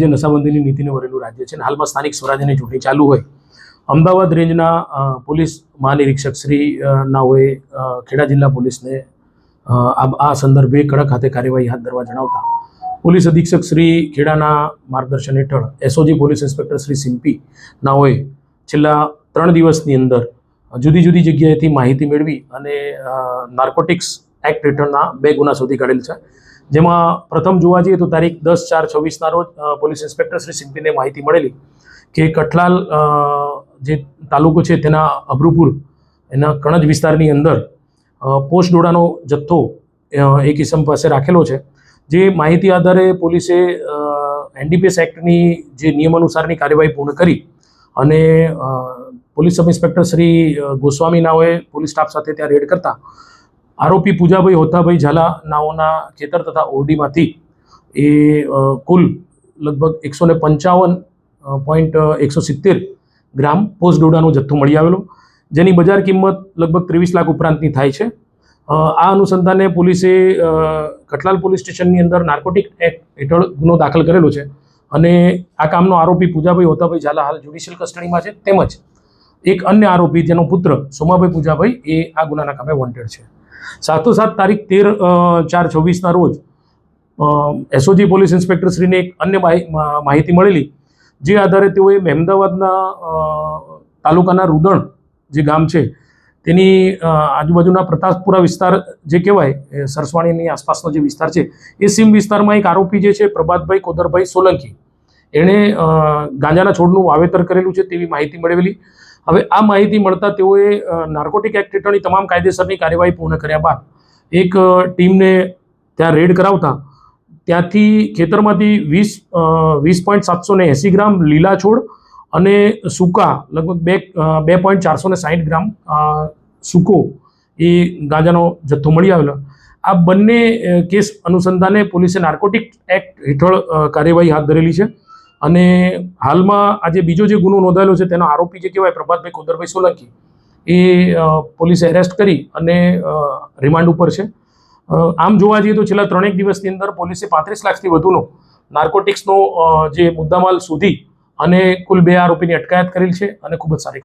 જે નશાબંધીની નીતિને વરેલું રાજ્ય છે અને હાલમાં સ્થાનિક સ્વરાજ્યની ચૂંટણી ચાલુ હોય, અમદાવાદ રેન્જના પોલીસ મહાનિરીક્ષક શ્રી નાઓએ ખેડા જિલ્લા પોલીસને આ સંદર્ભે કડક હાથે કાર્યવાહી હાથ ધરવા જણાવતા પોલીસ અધિક્ષક શ્રી ખેડાના માર્ગદર્શન હેઠળ એસઓજી પોલીસ ઇન્સ્પેક્ટર શ્રી સિમ્પી નાઓએ છેલ્લા 3 દિવસની અંદર જુદી જુદી જગ્યાએથી માહિતી મેળવી અને નાર્કોટિક્સ એક્ટ હેઠળના 2 ગુના શોધી કાઢેલ છે, જેમાં પ્રથમ જોવા જઈએ તો તારીખ 10/4/24ના રોજ પોલીસ ઇન્સ્પેક્ટર શ્રી સિમ્પીને માહિતી મળેલી કે કઠલાલ જે તાલુકો છે તેના અભરૂપુર એના કણજ વિસ્તારની અંદર પોસ્ટ ડોડાનો જથ્થો એક ઇસમ પાસે રાખેલો છે. જે માહિતી આધારે પોલીસે એનડીપીએસ એક્ટની જે નિયમ અનુસારની કાર્યવાહી પૂર્ણ કરી અને police sub inspector Shri Goswami નાઓએ પોલીસ સ્ટાફ સાથે ત્યાં રેડ કરતા આરોપી પૂજાભાઈ હોતાભાઈ ઝાલા નાઓના ખેતર તથા ઓરડીમાંથી એ કુલ લગભગ 155.170 ગ્રામ પોસ્ટ ડોડાનો જથ્થો મળી આવેલો, જેની બજાર કિંમત લગભગ 23 લાખ ઉપરાંતની થાય છે. આ અનુસંધાને પોલીસે કઠલાલ પોલીસ સ્ટેશનની અંદર નાર્કોટિક એક્ટ હેઠળ ગુનો દાખલ કરેલો છે અને આ કામનો આરોપી પૂજાભાઈ હોતાભાઈ ઝાલા હાલ જ્યુડિશિયલ કસ્ટડીમાં છે, તેમજ એક અન્ય આરોપી જેનો પુત્ર સોમાભાઈ પૂજાભાઈ એ આ ગુનાના કામે વોન્ટેડ છે. સાથોસાથ તારીખ 13/4/26ના રોજ એસઓજી પોલીસ ઇન્સ્પેક્ટર શ્રીને એક અન્ય માહિતી મળેલી, જે આધારે તેઓએ મહેમદાવાદના તાલુકાના રૂદણ જે ગામ છે તેની આજુબાજુના પ્રતાપપુરા વિસ્તાર જે કહેવાય સરસવાણીની આસપાસનો જે વિસ્તાર છે એ સીમ વિસ્તારમાં એક આરોપી જે છે પ્રભાતભાઈ કોદરભાઈ સોલંકી, એણે ગાંજાના છોડનું વાવેતર કરેલું છે તેવી માહિતી મળેલી. હવે આ માહિતી મળતા તેઓએ નાર્કોટિક એક્ટ હેઠળની તમામ કાયદેસરની કાર્યવાહી પૂર્ણ કર્યા બાદ એક ટીમને ત્યાં રેડ કરાવતા ત્યાંથી ખેતરમાંથી 20.780 ગ્રામ લીલા છોડ અને સૂકા લગભગ 2.460 ગ્રામ સૂકો એ ગાંજાનો જથ્થો મળી આવેલો. આ બંને કેસ અનુસંધાને પોલીસે નાર્કોટિક એક્ટ હેઠળ કાર્યવાહી હાથ ધરેલી છે અને હાલમાં આજે બીજો જે ગુનો નોંધાયેલો છે તેનો આરોપી જે કહેવાય પ્રભાતભાઈ કોદરભાઈ સોલંકી એ પોલીસે એરેસ્ટ કરી અને રિમાન્ડ ઉપર છે. આમ જોવા જઈએ તો છેલ્લા 3 દિવસની અંદર પોલીસે 35 લાખથી વધુનો નાર્કોટિક્સનો જે મુદ્દામાલ શોધી અને કુલ 2 આરોપીની અટકાયત કરેલ છે અને ખૂબ જ સારી